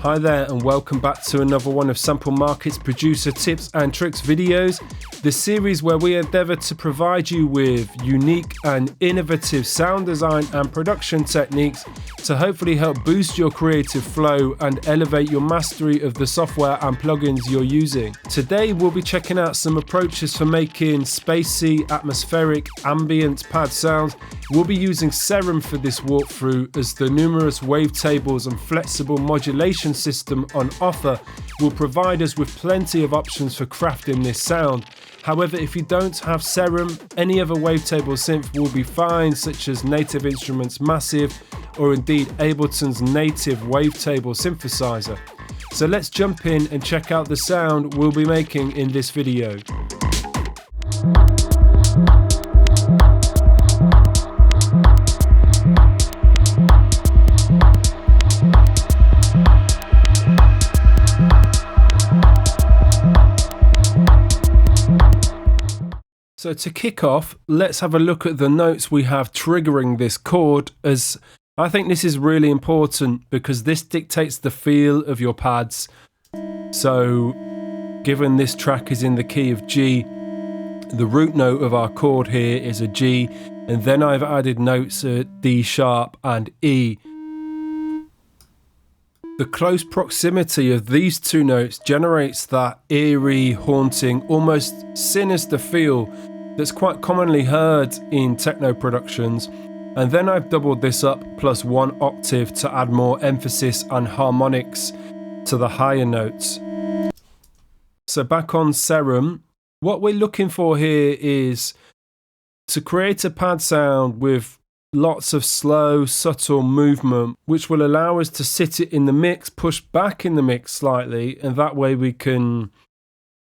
Hi there and welcome back to another one of Sample Market's producer tips and tricks videos, the series where we endeavour to provide you with unique and innovative sound design and production techniques to hopefully help boost your creative flow and elevate your mastery of the software and plugins you're using. Today we'll be checking out some approaches for making spacey, atmospheric, ambient pad sounds. We'll be using Serum for this walkthrough, as the numerous wavetables and flexible modulation system on offer will provide us with plenty of options for crafting this sound. However, if you don't have Serum, any other wavetable synth will be fine, such as Native Instruments Massive or indeed Ableton's native wavetable synthesizer. So let's jump in and check out the sound we'll be making in this video. So to kick off, let's have a look at the notes we have triggering this chord, as I think this is really important because this dictates the feel of your pads. So given this track is in the key of G, the root note of our chord here is a G, and then I've added notes at D sharp and E. The close proximity of these two notes generates that eerie, haunting, almost sinister feel that's quite commonly heard in techno productions, and then I've doubled this up plus 1 octave to add more emphasis and harmonics to the higher notes. So back on Serum, what we're looking for here is to create a pad sound with lots of slow, subtle movement, which will allow us to sit it in the mix, push back in the mix slightly, and that way we can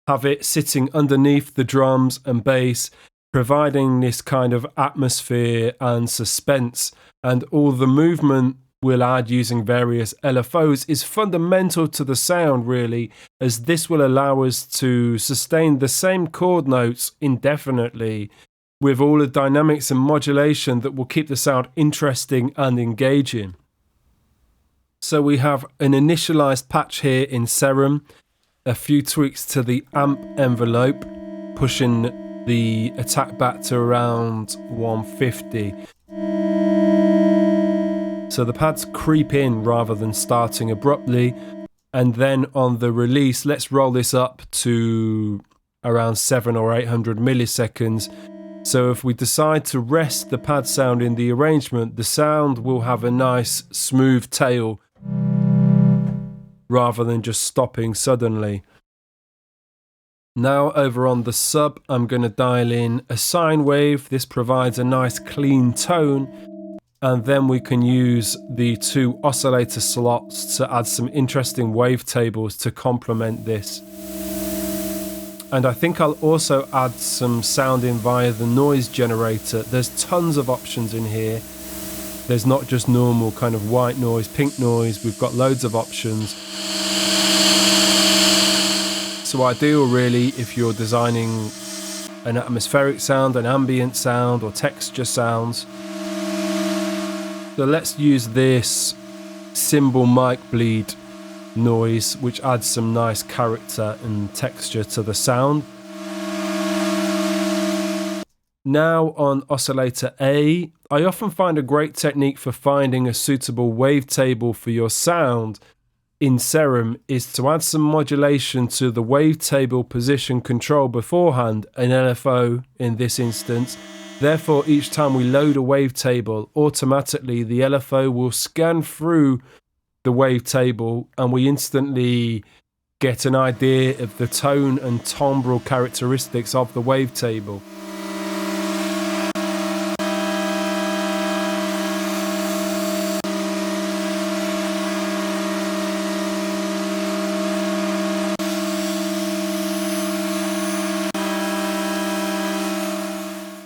have it sitting underneath the drums and bass, providing this kind of atmosphere and suspense. And all the movement we'll add using various LFOs is fundamental to the sound, really, as this will allow us to sustain the same chord notes indefinitely, with all the dynamics and modulation that will keep the sound interesting and engaging. So we have an initialized patch here in Serum, a few tweaks to the amp envelope, pushing the attack back to around 150. So the pads creep in rather than starting abruptly, and then on the release, let's roll this up to around 700 or 800 milliseconds. So if we decide to rest the pad sound in the arrangement, the sound will have a nice smooth tail rather than just stopping suddenly. Now over on the sub, I'm going to dial in a sine wave. This provides a nice clean tone, and then we can use the 2 oscillator slots to add some interesting wavetables to complement this. And I think I'll also add some sound in via the noise generator. There's tons of options in here. There's not just normal kind of white noise, pink noise. We've got loads of options. So ideal really if you're designing an atmospheric sound, an ambient sound, or texture sounds. So let's use this cymbal mic bleed noise, which adds some nice character and texture to the sound. Now on oscillator A, I often find a great technique for finding a suitable wavetable for your sound in Serum is to add some modulation to the wavetable position control beforehand, an LFO in this instance. Therefore, each time we load a wavetable, automatically the LFO will scan through the wavetable and we instantly get an idea of the tone and timbral characteristics of the wavetable.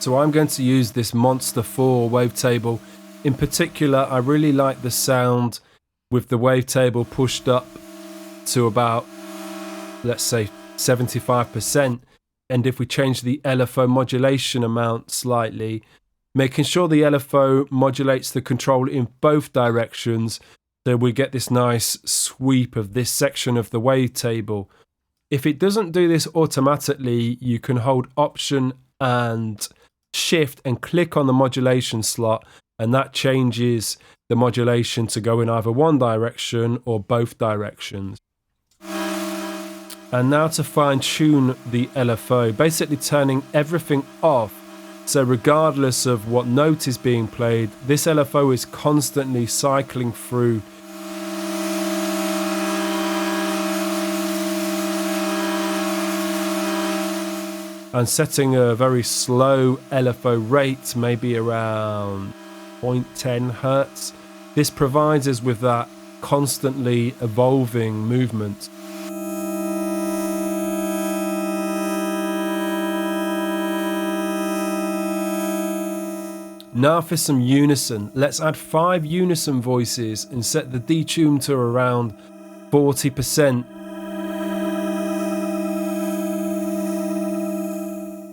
So I'm going to use this Monster 4 wavetable. In particular, I really like the sound with the wavetable pushed up to about, let's say, 75%. And if we change the LFO modulation amount slightly, making sure the LFO modulates the control in both directions, So we get this nice sweep of this section of the wavetable. If it doesn't do this automatically, you can hold Option and Shift and click on the modulation slot, and that changes the modulation to go in either one direction or both directions. And now to fine tune the LFO, basically turning everything off. So regardless of what note is being played, this LFO is constantly cycling through and setting a very slow LFO rate, maybe around 0.10 Hertz. This provides us with that constantly evolving movement. Now for some unison. Let's add 5 unison voices and set the detune to around 40%.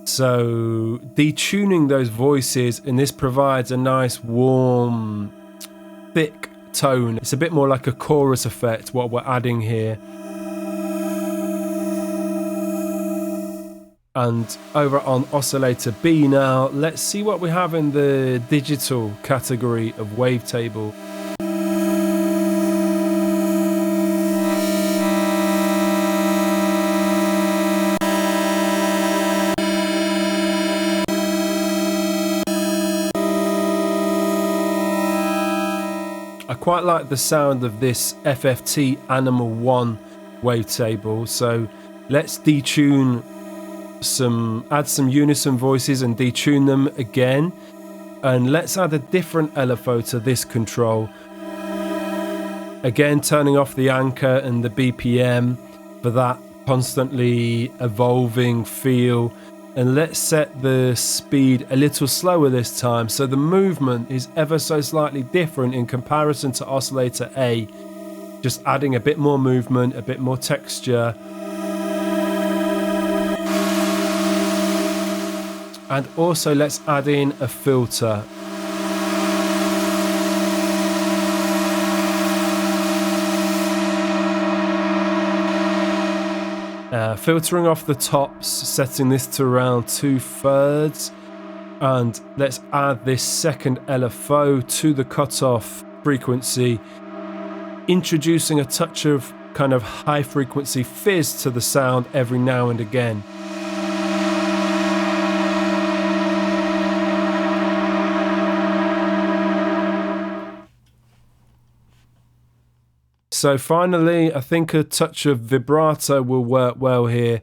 So detuning those voices, and this provides a nice warm, thick tone. It's a bit more like a chorus effect, what we're adding here. And over on oscillator B now, let's see what we have in the digital category of Wavetable. I quite like the sound of this FFT Animal 1 wavetable, so let's detune add some unison voices and detune them again, and let's add a different LFO to this control. Again, turning off the anchor and the BPM for that constantly evolving feel, and let's set the speed a little slower this time, so the movement is ever so slightly different in comparison to oscillator A, just adding a bit more movement, a bit more texture. And also let's add in a filter. Filtering off the tops, setting this to around 2/3. And let's add this second LFO to the cutoff frequency, introducing a touch of kind of high frequency fizz to the sound every now and again. So finally, I think a touch of vibrato will work well here.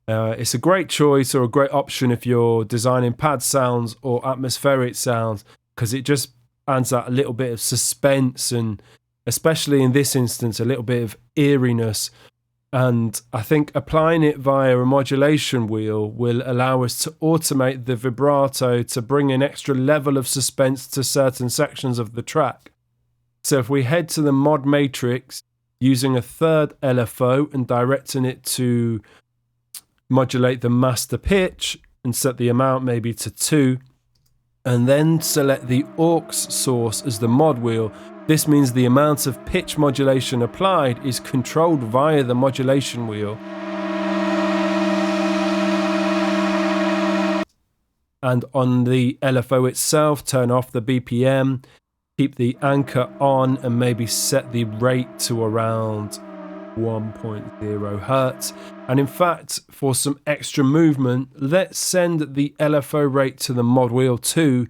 It's a great choice or a great option if you're designing pad sounds or atmospheric sounds, because it just adds that a little bit of suspense, and especially in this instance, a little bit of eeriness. And I think applying it via a modulation wheel will allow us to automate the vibrato to bring an extra level of suspense to certain sections of the track. So if we head to the mod matrix using a third LFO and directing it to modulate the master pitch and set the amount maybe to 2, and then select the aux source as the mod wheel, this means the amount of pitch modulation applied is controlled via the modulation wheel. And on the LFO itself, turn off the BPM, keep the anchor on, and maybe set the rate to around 1.0 Hertz. And in fact, for some extra movement, let's send the LFO rate to the mod wheel too.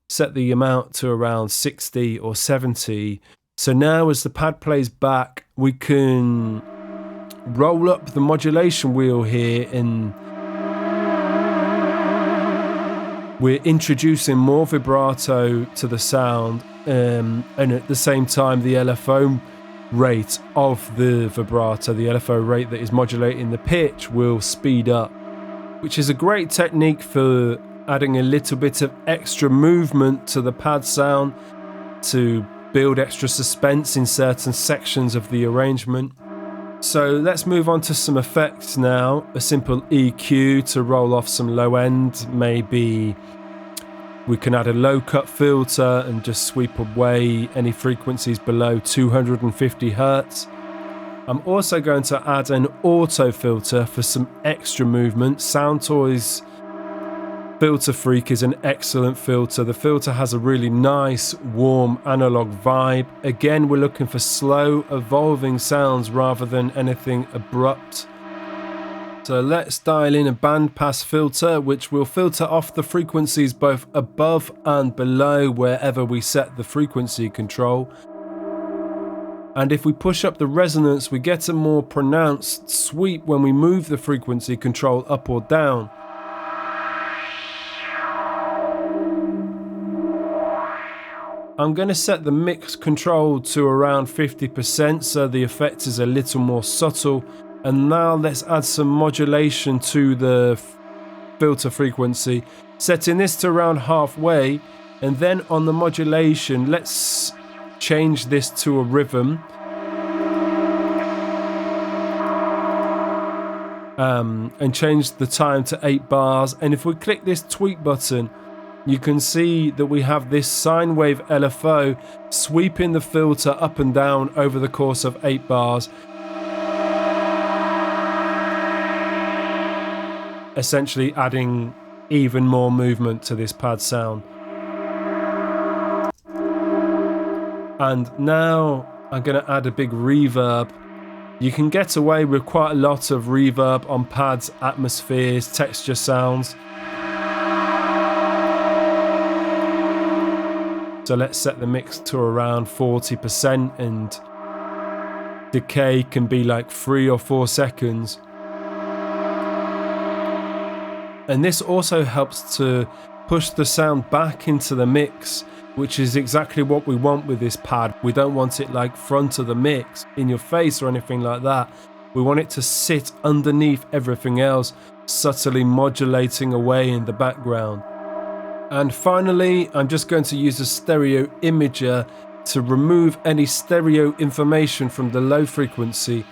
Set the amount to around 60 or 70. So now as the pad plays back, we can roll up the modulation wheel here, and we're introducing more vibrato to the sound, and at the same time the LFO rate of the vibrato, the LFO rate that is modulating the pitch, will speed up, which is a great technique for adding a little bit of extra movement to the pad sound to build extra suspense in certain sections of the arrangement. So let's move on to some effects now. A simple EQ to roll off some low end, maybe We can add a low cut filter and just sweep away any frequencies below 250 Hertz. I'm also going to add an auto filter for some extra movement. Soundtoys Filter Freak is an excellent filter. The filter has a really nice, warm, analog vibe. Again, we're looking for slow, evolving sounds rather than anything abrupt. So let's dial in a bandpass filter, which will filter off the frequencies both above and below wherever we set the frequency control. And if we push up the resonance, we get a more pronounced sweep when we move the frequency control up or down. I'm going to set the mix control to around 50% so the effect is a little more subtle. And now let's add some modulation to the filter frequency, setting this to around halfway. And then on the modulation, let's change this to a rhythm. And change the time to 8 bars. And if we click this tweak button, you can see that we have this sine wave LFO sweeping the filter up and down over the course of 8 bars, essentially adding even more movement to this pad sound. And now I'm going to add a big reverb. You can get away with quite a lot of reverb on pads, atmospheres, texture sounds. So let's set the mix to around 40% and decay can be like 3 or 4 seconds. And this also helps to push the sound back into the mix, which is exactly what we want with this pad. We don't want it like front of the mix, in your face or anything like that. We want it to sit underneath everything else, subtly modulating away in the background. And finally, I'm just going to use a stereo imager to remove any stereo information from the low frequency.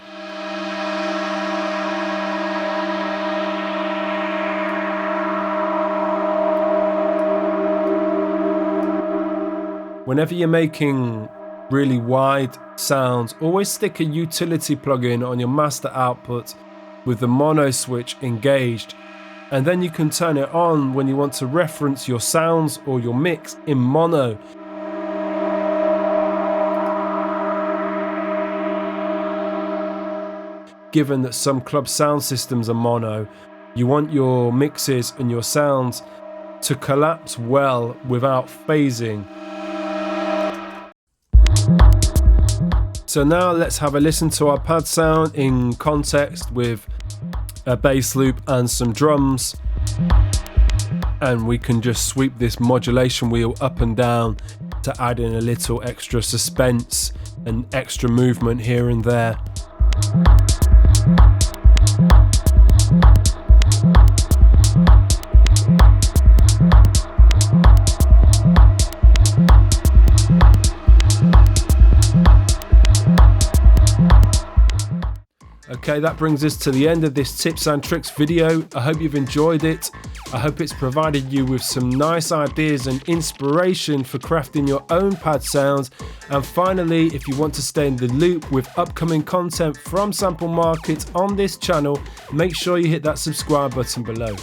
Whenever you're making really wide sounds, always stick a utility plugin on your master output with the mono switch engaged. And then you can turn it on when you want to reference your sounds or your mix in mono. Given that some club sound systems are mono, you want your mixes and your sounds to collapse well without phasing. So now let's have a listen to our pad sound in context with a bass loop and some drums, and we can just sweep this modulation wheel up and down to add in a little extra suspense and extra movement here and there. Okay, that brings us to the end of this tips and tricks video. I hope you've enjoyed it. I hope it's provided you with some nice ideas and inspiration for crafting your own pad sounds. And finally, if you want to stay in the loop with upcoming content from Sample Market on this channel, make sure you hit that subscribe button below.